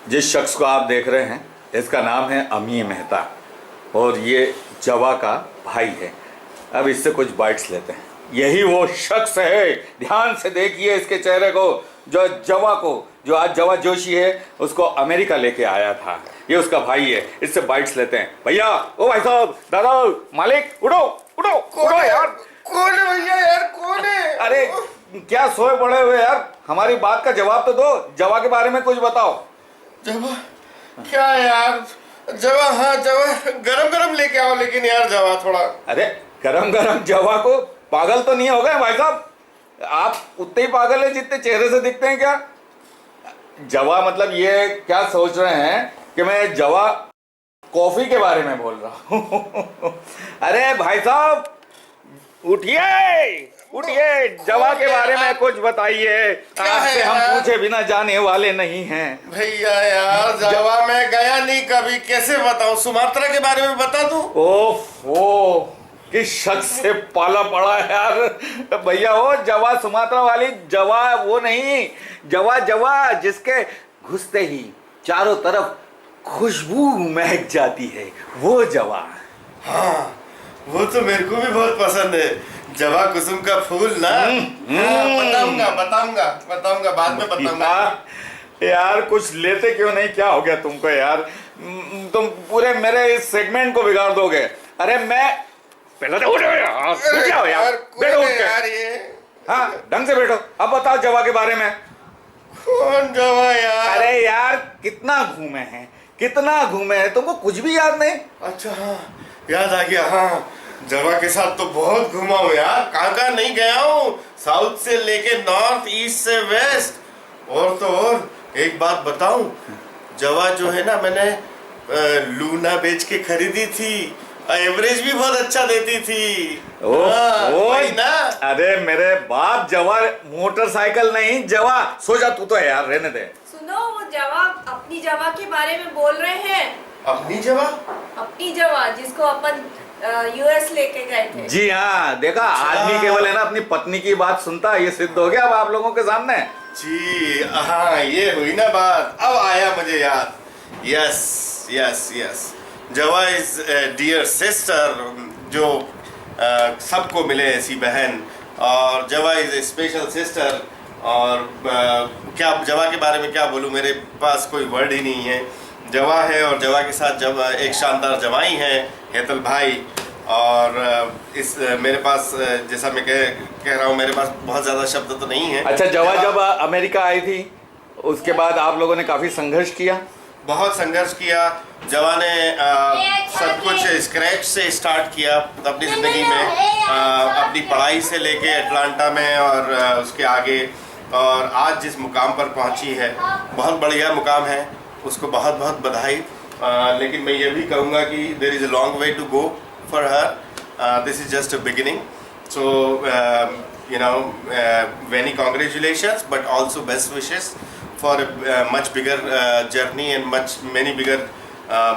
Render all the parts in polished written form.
जिस शख्स को आप देख रहे हैं इसका नाम है अमी मेहता और ये जवा का भाई है। अब इससे कुछ बाइट्स लेते हैं। यही वो शख्स है, ध्यान से देखिए इसके चेहरे को, जो जवा को, जो आज जवा जोशी है उसको अमेरिका लेके आया था। ये उसका भाई है, इससे बाइट्स लेते हैं। भैया, ओ भाई साहब, दादा, मालिक, उठो उठो उठो यार। कौन है भैया यार, कौन है? अरे क्या सोए पड़े हुए यार, हमारी बात का जवाब तो दो। जवा के बारे में कुछ बताओ। जवा क्या यार? जवा, हाँ जवा गरम गरम लेके आओ, लेकिन यार जवा थोड़ा। अरे गरम गरम जवा को, पागल तो नहीं हो गए भाई साहब? आप उतने ही पागल है जितने चेहरे से दिखते हैं क्या? जवा मतलब ये क्या सोच रहे हैं कि मैं जवा कॉफी के बारे में बोल रहा हूँ? अरे भाई साहब उठिए उठिए, जवा के बारे में कुछ बताइए। आपसे हम पूछे बिना जाने वाले नहीं हैं। भैया यार जवा मैं गया नहीं कभी, कैसे बताऊं? सुमात्रा के बारे में बता दूं? ओफो, किस शख्स से पाला पड़ा है यार। भैया वो जवा सुमात्रा वाली जवा वो नहीं, जवा जवा जिसके घुसते ही चारों तरफ खुशबू महक जाती है, वो जवा। हाँ वो तो मेरे को भी बहुत पसंद है, जवा कुसुम का फूल ना। बताऊंगा बताऊंगा बताऊंगा, बाद में बताऊंगा। यार कुछ लेते क्यों नहीं? क्या हो गया तुमको यार? तुम पूरे मेरे इस सेगमेंट को बिगाड़ दोगे। अरे मैं पहले तो उठो यार, उठ जाओ यार, बैठो उठ के। ये हाँ ढंग से बैठो। अब बताओ जवा के बारे में। कौन जवा यार? अरे यार कितना घूमे हैं, कितना घूमे हैं, तुमको कुछ भी याद नहीं? अच्छा हाँ याद आ गया। हाँ जवा के साथ तो बहुत घुमा हूँ यार, कहाँ कहाँ नहीं गया हूँ, साउथ से लेके नॉर्थ, ईस्ट से वेस्ट। और तो और एक बात बताऊं, जवा जो है ना मैंने लूना बेच के खरीदी थी, एवरेज भी बहुत अच्छा देती थी। वही ना। अरे मेरे बाप, जवा मोटरसाइकिल नहीं, जवा। सो जा तू तो यार, रहने दे। सुनो, वो जवा अपनी जवा के बारे में बोल रहे हैं। अपनी जवा? अपनी जवा जिसको अपन यूएस लेके गए थे। जी हाँ, देखा, आदमी केवल है ना अपनी पत्नी की बात सुनता है। ये सिद्ध हो गया अब आप लोगों के सामने। जी हाँ ये हुई ना बात, अब आया मुझे याद। यस यस यस, जवा इज डियर सिस्टर, जो सबको मिले ऐसी बहन। और जवा इज ए स्पेशल सिस्टर। और क्या जवा के बारे में क्या बोलूँ, मेरे पास कोई वर्ड ही नहीं है। जवा है और जवा के साथ जब एक शानदार जवाई है, हेतल भाई। और इस मेरे पास जैसा मैं कह रहा हूँ, मेरे पास बहुत ज़्यादा शब्द तो नहीं है। अच्छा, जवा जब अमेरिका आई थी उसके बाद आप लोगों ने काफ़ी संघर्ष किया? बहुत संघर्ष किया। जवा ने सब कुछ स्क्रैच से स्टार्ट किया अपनी ज़िंदगी में, अपनी पढ़ाई से लेके अटलांटा में और उसके आगे, और आज जिस मुकाम पर पहुंची है, बहुत बढ़िया मुकाम है, उसको बहुत बहुत बधाई। लेकिन मैं ये भी कहूँगा कि there is a long way to go for her, this is just a beginning. So you know, many congratulations, but also best wishes for a much bigger journey and many bigger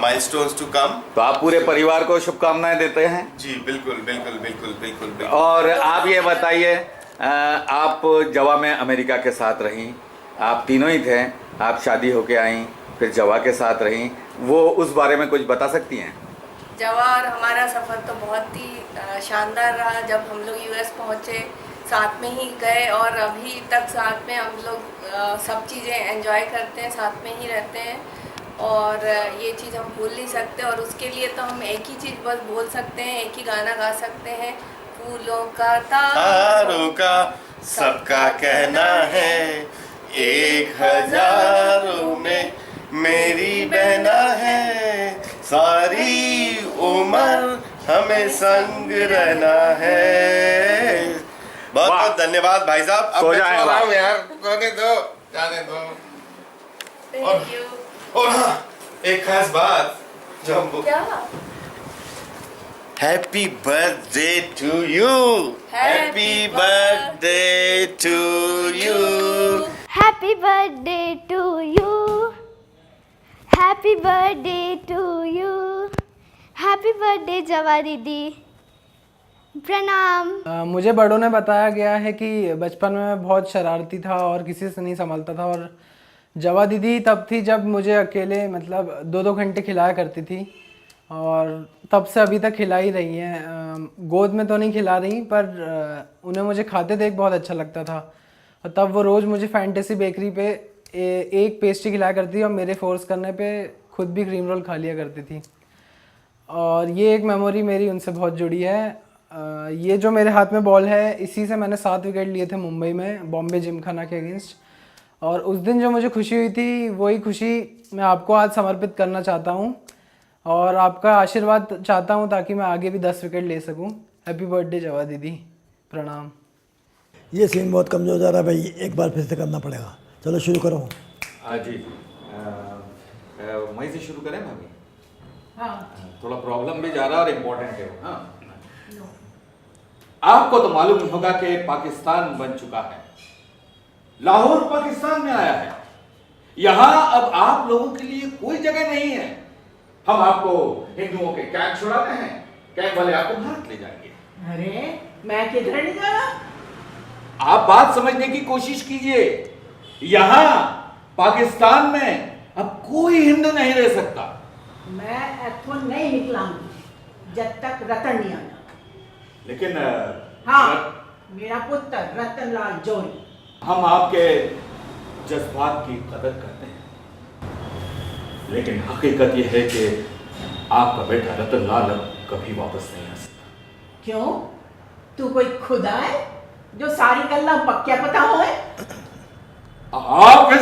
milestones to come. तो आप पूरे परिवार को शुभकामनाएं देते हैं? जी बिल्कुल बिल्कुल बिल्कुल बिल्कुल बिल्कुल। और आप ये बताइए, आप जवा में अमेरिका के साथ रहीं, आप तीनों ही थे, आप शादी होके आई, फिर जवा के साथ रहीं, वो उस बारे में कुछ बता सकती हैं? जवा और हमारा सफ़र तो बहुत ही शानदार रहा। जब हम लोग यूएस पहुँचे साथ में ही गए और अभी तक साथ में हम लोग सब चीज़ें एंजॉय करते हैं, साथ में ही रहते हैं। और ये चीज़ हम भूल नहीं सकते। और उसके लिए तो हम एक ही चीज़ बस बोल सकते हैं, एक ही गाना गा सकते हैं, फूलों का तारों का सबका कहना है, 1000 में मेरी बहना है, सारी उम्र हमें संग रहना है। बहुत बहुत धन्यवाद भाई साहब। अब मैं सो रहा हूँ यार, सोने दो, जाने दो। Thank you. और हाँ एक खास बात जो हम, क्या? Happy birthday to you, happy birthday to you, happy birthday to you, happy birthday to you, happy birthday जवा दीदी, प्रणाम। मुझे बड़ों ने बताया गया है कि बचपन में मैं बहुत शरारती था और किसी से नहीं संभलता था, और जवा दीदी तब थी जब मुझे अकेले मतलब 2-2 घंटे खिलाया करती थी, और तब से अभी तक खिला ही रही हैं। गोद में तो नहीं खिला रही, पर उन्हें मुझे खाते देख बहुत अच्छा लगता था, और तब वो रोज़ मुझे फैंटेसी बेकरी पे एक पेस्ट्री खिलाया करती थी, और मेरे फोर्स करने पे खुद भी क्रीम रोल खा लिया करती थी। और ये एक मेमोरी मेरी उनसे बहुत जुड़ी है। ये जो मेरे हाथ में बॉल है, इसी से मैंने 7 विकेट लिए थे मुंबई में बॉम्बे जिमखाना के अगेंस्ट, और उस दिन जो मुझे खुशी हुई थी वही खुशी मैं आपको आज समर्पित करना चाहता हूँ, और आपका आशीर्वाद चाहता हूँ ताकि मैं आगे भी 10 विकेट ले सकूँ। हैप्पी बर्थडे जवा दीदी, प्रणाम। ये सीन बहुत कमज़ोर जा रहा है भाई, एक बार फिर से करना पड़ेगा। चलो शुरू करो। जी वहीं से शुरू करें भाभी? हाँ। थोड़ा प्रॉब्लम भी जा रहा है और इम्पोर्टेंट है वो। हाँ, आपको तो मालूम ही होगा कि पाकिस्तान बन चुका है, लाहौर पाकिस्तान में आया है। यहां अब आप लोगों के लिए कोई जगह नहीं है। हम आपको हिंदुओं के कैंप छुड़ाते हैं, कैंप वाले आपको भारत ले जाएंगे। अरे मैं किधर नहीं जा रहा। आप बात समझने की कोशिश कीजिए। यहां पाकिस्तान में अब कोई हिंदू नहीं रह सकता। मैं इथों नहीं निकलांगी जब तक रतन नहीं आना। लेकिन हाँ, मेरा पुत्र रतन लाल जौहरी। हम आपके जज्बात की कदर करते हैं, लेकिन हकीकत यह है कि आपका बेटा रतन लाल अब कभी वापस नहीं आ सकता। क्यों? तू कोई खुदा है जो सारी गल्ला पक्या पता होए? आप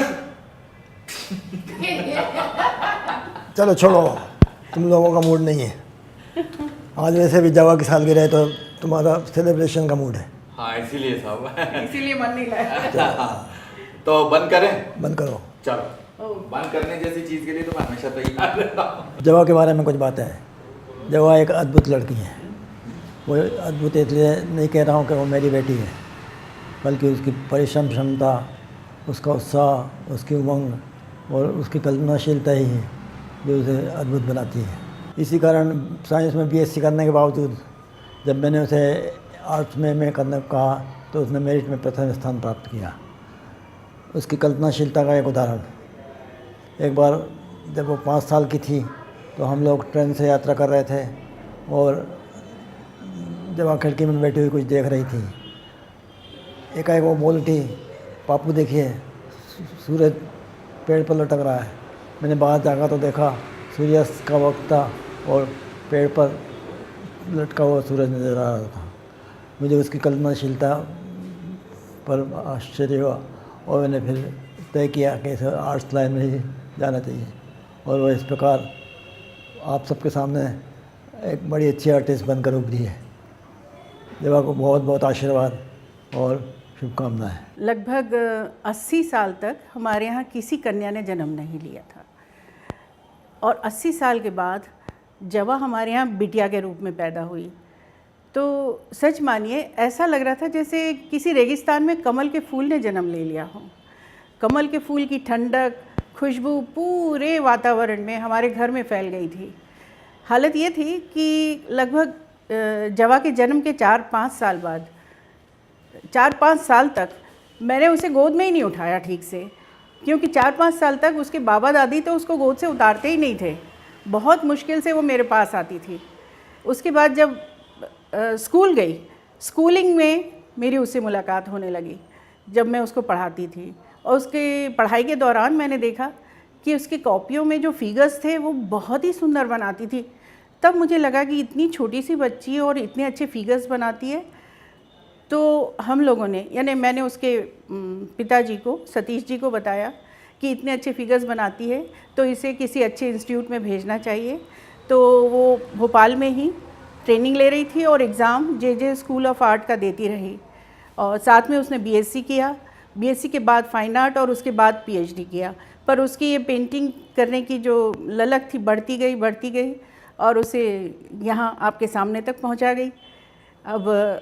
चलो छोड़ो, तुम लोगों का मूड नहीं है आज। वैसे भी जवा की सालगिरह है तो तुम्हारा सेलिब्रेशन का मूड है। हाँ, इसीलिए साहब इसीलिए मन नहीं लगा। तो बंद करें? बंद करो। चलो, बंद करने जैसी चीज के लिए तो मैं हमेशा तैयार रहता हूँ। जवा के बारे में कुछ बात है। जवा एक अद्भुत लड़की है। वो अद्भुत इसलिए नहीं कह रहा हूँ कि वो मेरी बेटी है, बल्कि उसकी परिश्रम क्षमता, उसका उत्साह, उसकी उमंग और उसकी कल्पनाशीलता ही है जो उसे अद्भुत बनाती है। इसी कारण साइंस में बीएससी करने के बावजूद जब मैंने उसे आर्ट्स में करने को कहा तो उसने मेरिट में प्रथम स्थान प्राप्त किया। उसकी कल्पनाशीलता का एक उदाहरण, एक बार जब वो 5 साल की थी तो हम लोग ट्रेन से यात्रा कर रहे थे और जब वहाँ खिड़की में बैठी हुई कुछ देख रही थी, एकाएक वो बोल उठी, पापू देखिए सूरज पेड़ पर लटक रहा है। मैंने बाहर जाकर तो देखा सूर्यास्त का वक्त था और पेड़ पर लटका हुआ सूरज नज़र आ रहा था। मुझे उसकी कल्पनाशीलता पर आश्चर्य हुआ और मैंने फिर तय किया कि इसे आर्ट्स लाइन में ही जाना चाहिए, और वह इस प्रकार आप सबके सामने एक बड़ी अच्छी आर्टिस्ट बनकर उभरी है। देवा को बहुत बहुत आशीर्वाद और शुभकामनाएं। लगभग 80 साल तक हमारे यहाँ किसी कन्या ने जन्म नहीं लिया था, और 80 साल के बाद जवा हमारे यहाँ बिटिया के रूप में पैदा हुई तो सच मानिए ऐसा लग रहा था जैसे किसी रेगिस्तान में कमल के फूल ने जन्म ले लिया हो। कमल के फूल की ठंडक, खुशबू पूरे वातावरण में हमारे घर में फैल गई थी। हालत ये थी कि लगभग जवा के जन्म के 4-5 साल बाद 4-5 साल तक मैंने उसे गोद में ही नहीं उठाया ठीक से, क्योंकि 4-5 साल तक उसके बाबा दादी तो उसको गोद से उतारते ही नहीं थे। बहुत मुश्किल से वो मेरे पास आती थी। उसके बाद जब स्कूल गई, स्कूलिंग में मेरी उससे मुलाकात होने लगी जब मैं उसको पढ़ाती थी, और उसके पढ़ाई के दौरान मैंने देखा कि उसकी कॉपियों में जो फिगर्स थे वो बहुत ही सुंदर बनाती थी। तब मुझे लगा कि इतनी छोटी सी बच्ची और इतने अच्छे फिगर्स बनाती है। तो हम लोगों ने, यानी मैंने उसके पिताजी को, सतीश जी को बताया कि इतने अच्छे फिगर्स बनाती है तो इसे किसी अच्छे इंस्टीट्यूट में भेजना चाहिए। तो वो भोपाल में ही ट्रेनिंग ले रही थी और exam J school of art का देती रही, और साथ में उसने बीएससी किया। बीएससी के बाद फाइन आर्ट और उसके बाद पीएचडी किया। पर उसकी ये पेंटिंग करने की जो ललक थी बढ़ती गई और उसे यहाँ आपके सामने तक पहुँचा गई। अब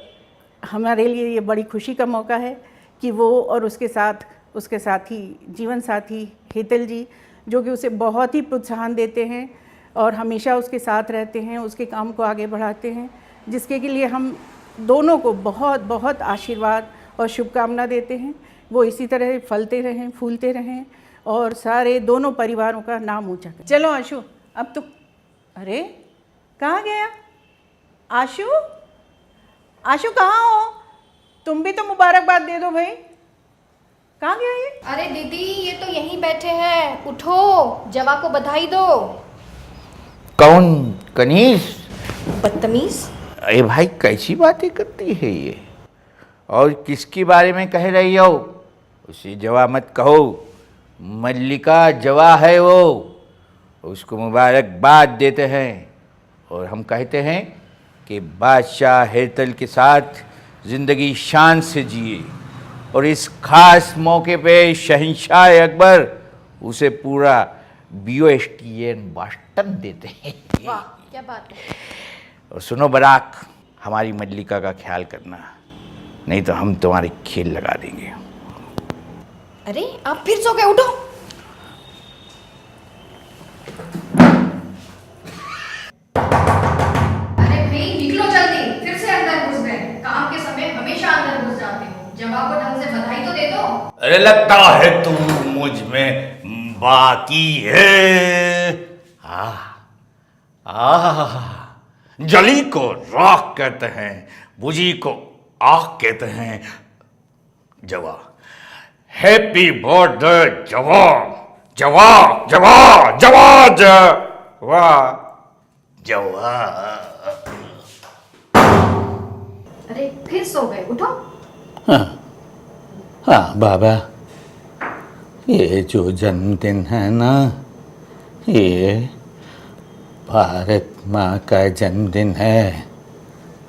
हमारे लिए ये बड़ी खुशी का मौका है कि वो और उसके साथी, जीवन साथी हेतल जी, जो कि उसे बहुत ही प्रोत्साहन देते हैं और हमेशा उसके साथ रहते हैं, उसके काम को आगे बढ़ाते हैं, जिसके के लिए हम दोनों को बहुत बहुत आशीर्वाद और शुभकामना देते हैं। वो इसी तरह फलते रहें, फूलते रहें और सारे दोनों परिवारों का नाम ऊंचा कर। चलो आशु, अब तो अरे कहाँ गया आशु? आशु कहाँ हो? तुम भी तो मुबारकबाद दे दो भाई। कहाँ गया ये? अरे दीदी ये तो यहीं बैठे हैं, उठो जवा को बधाई दो। कौन? कनीज? बदतमीज। अरे भाई कैसी बातें करती है ये, और किसके बारे में कह रही हो? उसे जवा मत कहो, मल्लिका जवा है वो, उसको मुबारकबाद देते हैं और हम कहते हैं कि बादशाह हेतल के साथ ज़िंदगी शान से जिए, और इस खास मौके पे शहंशाह अकबर उसे पूरा BOSTN बॉस्टन देते हैं। वाह क्या बात है। और सुनो बराक, हमारी मल्लिका का ख्याल करना, नहीं तो हम तुम्हारे खेल लगा देंगे। अरे आप फिर सो गए, उठो। अरे भाई निकलो जल्दी, फिर से अंदर घुस गए। काम के समय हमेशा अंदर घुस जाते हो। जवा को ढंग से बधाई तो दे दो। अरे लगता है तू मुझ में बाकी है। जली को राख कहते हैं, बुझी को आग कहते हैं। जवा, हैप्पी बर्थडे जवा, जवा जवा जवा जवा जवा। अरे फिर सो गए, उठो। हाँ बाबा, ये जो जन्मदिन है ना, ये भारत माँ का जन्मदिन है,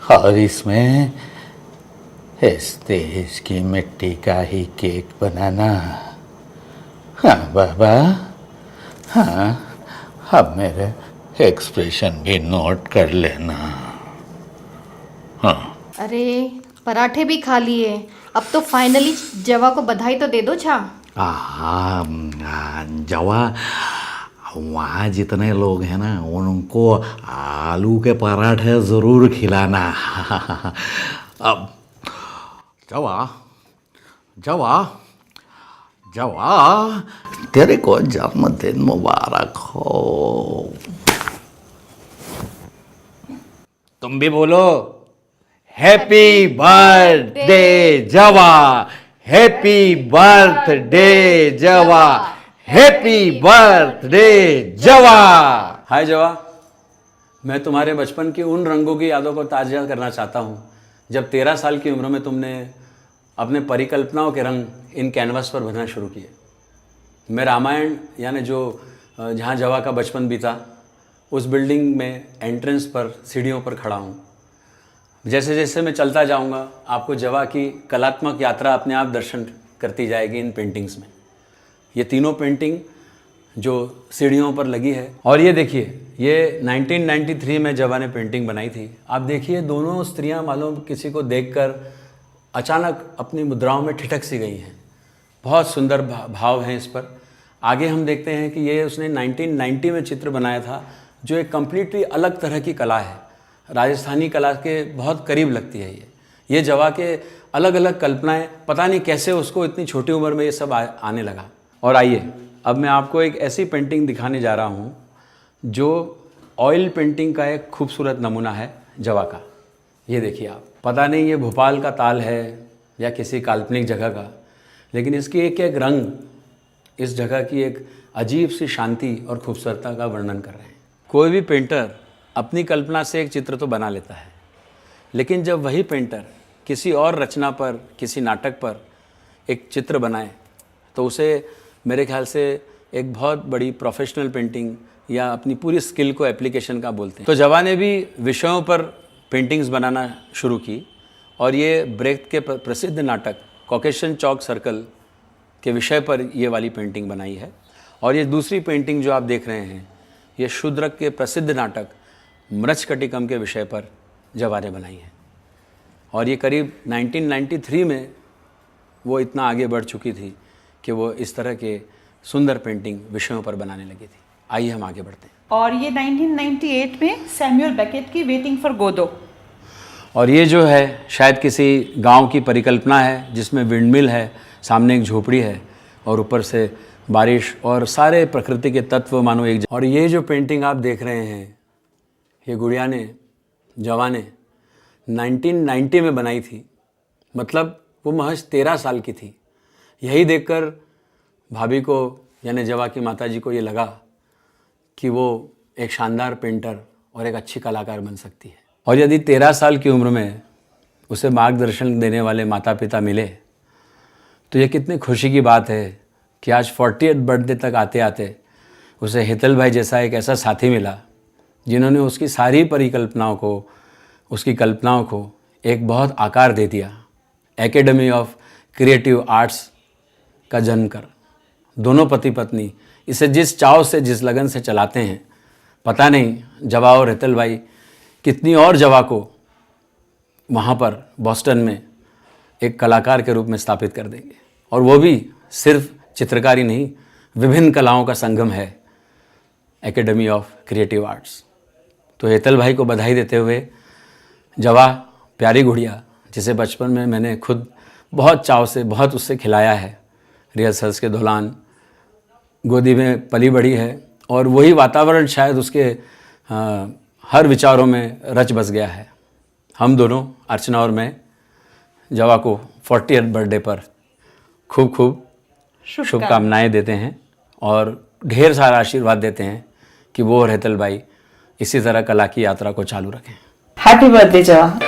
और इसमें इस देश की मिट्टी का ही केक बनाना। हाँ बाबा, हाँ, अब मेरे एक्सप्रेशन भी नोट कर लेना। हाँ। अरे पराठे भी खा लिए, अब तो फाइनली जवा को बधाई तो दे दो। छा जवा, वहाँ जितने लोग हैं ना, उनको आलू के पराठे ज़रूर खिलाना। अब जवा, जवा, जवा, तेरे को जन्मदिन मुबारक हो। तुम भी बोलो, हैप्पी बर्थडे जवा, हैप्पी बर्थडे जवा, हैप्पी बर्थडे जवा। हाय जवा, मैं तुम्हारे बचपन की उन रंगों की यादों को ताज़ा करना चाहता हूँ जब 13 साल की उम्र में तुमने अपने परिकल्पनाओं के रंग इन कैनवास पर भरना शुरू किए। मैं रामायण यानी जो जहाँ जवा का बचपन बीता, उस बिल्डिंग में एंट्रेंस पर सीढ़ियों पर खड़ा हूँ। जैसे जैसे मैं चलता जाऊँगा, आपको जवा की कलात्मक यात्रा अपने आप दर्शन करती जाएगी इन पेंटिंग्स में। ये तीनों पेंटिंग जो सीढ़ियों पर लगी है, और ये देखिए, ये 1993 में जवा ने पेंटिंग बनाई थी। आप देखिए, दोनों स्त्रियां मालूम किसी को देखकर अचानक अपनी मुद्राओं में ठिठक सी गई हैं। बहुत सुंदर भाव हैं इस पर। आगे हम देखते हैं कि ये उसने 1990 में चित्र बनाया था, जो एक कम्प्लीटली अलग तरह की कला है, राजस्थानी कला के बहुत करीब लगती है। ये जवा के अलग अलग कल्पनाएं, पता नहीं कैसे उसको इतनी छोटी उम्र में ये सब आने लगा। और आइए, अब मैं आपको एक ऐसी पेंटिंग दिखाने जा रहा हूँ जो ऑयल पेंटिंग का एक खूबसूरत नमूना है जवा का। ये देखिए आप, पता नहीं ये भोपाल का ताल है या किसी काल्पनिक जगह का, लेकिन इसकी एक एक रंग इस जगह की एक अजीब सी शांति और खूबसूरता का वर्णन कर रहे हैं। कोई भी पेंटर अपनी कल्पना से एक चित्र तो बना लेता है, लेकिन जब वही पेंटर किसी और रचना पर, किसी नाटक पर एक चित्र बनाए, तो उसे मेरे ख्याल से एक बहुत बड़ी प्रोफेशनल पेंटिंग या अपनी पूरी स्किल को एप्लीकेशन का बोलते हैं। तो जवा ने भी विषयों पर पेंटिंग्स बनाना शुरू की, और ये ब्रेख्त के प्रसिद्ध नाटक कॉकेशियन चौक सर्कल के विषय पर ये वाली पेंटिंग बनाई है। और ये दूसरी पेंटिंग जो आप देख रहे हैं, ये शूद्रक के प्रसिद्ध नाटक मृच्छकटिकम के विषय पर जवा ने बनाई है। और ये करीब 1993 में वो इतना आगे बढ़ चुकी थी कि वो इस तरह के सुंदर पेंटिंग विषयों पर बनाने लगी थी। आइए हम आगे बढ़ते हैं। और ये 1998 में सैमुअल बेकेट की वेटिंग फॉर गोदो। और ये जो है शायद किसी गांव की परिकल्पना है, जिसमें विंडमिल है, सामने एक झोपड़ी है और ऊपर से बारिश और सारे प्रकृति के तत्व मानो एक और ये जो पेंटिंग आप देख रहे हैं, ये गुड़िया ने, जवा ने 1990 में बनाई थी। मतलब वो महज 13 साल की थी। यही देखकर भाभी को यानी जवा की माताजी को ये लगा कि वो एक शानदार पेंटर और एक अच्छी कलाकार बन सकती है। और यदि 13 साल की उम्र में उसे मार्गदर्शन देने वाले माता पिता मिले तो ये कितनी खुशी की बात है कि आज 40th बर्थडे तक आते आते उसे हितल भाई जैसा एक ऐसा साथी मिला जिन्होंने उसकी सारी परिकल्पनाओं को, उसकी कल्पनाओं को एक बहुत आकार दे दिया। एकेडमी ऑफ क्रिएटिव आर्ट्स का जन्म कर दोनों पति पत्नी इसे जिस चाव से, जिस लगन से चलाते हैं, पता नहीं जवा और हितल भाई कितनी और जवा को वहाँ पर बॉस्टन में एक कलाकार के रूप में स्थापित कर देंगे। और वो भी सिर्फ चित्रकारी नहीं, विभिन्न कलाओं का संगम है एकेडमी ऑफ क्रिएटिव आर्ट्स। तो हितल भाई को बधाई देते हुए जवा प्यारी गुड़िया, जिसे बचपन में मैंने खुद बहुत चाव से, बहुत उससे खिलाया है, रिहर्सल्स के दौरान गोदी में पली बढ़ी है और वही वातावरण शायद उसके हर विचारों में रच बस गया है। हम दोनों, अर्चना और मैं, जवा को 40th बर्थडे पर खूब खूब शुभकामनाएं देते हैं और ढेर सारा आशीर्वाद देते हैं कि वो और हितल भाई इसी तरह कला की यात्रा को चालू रखें। हैप्पी बर्थडे जवा।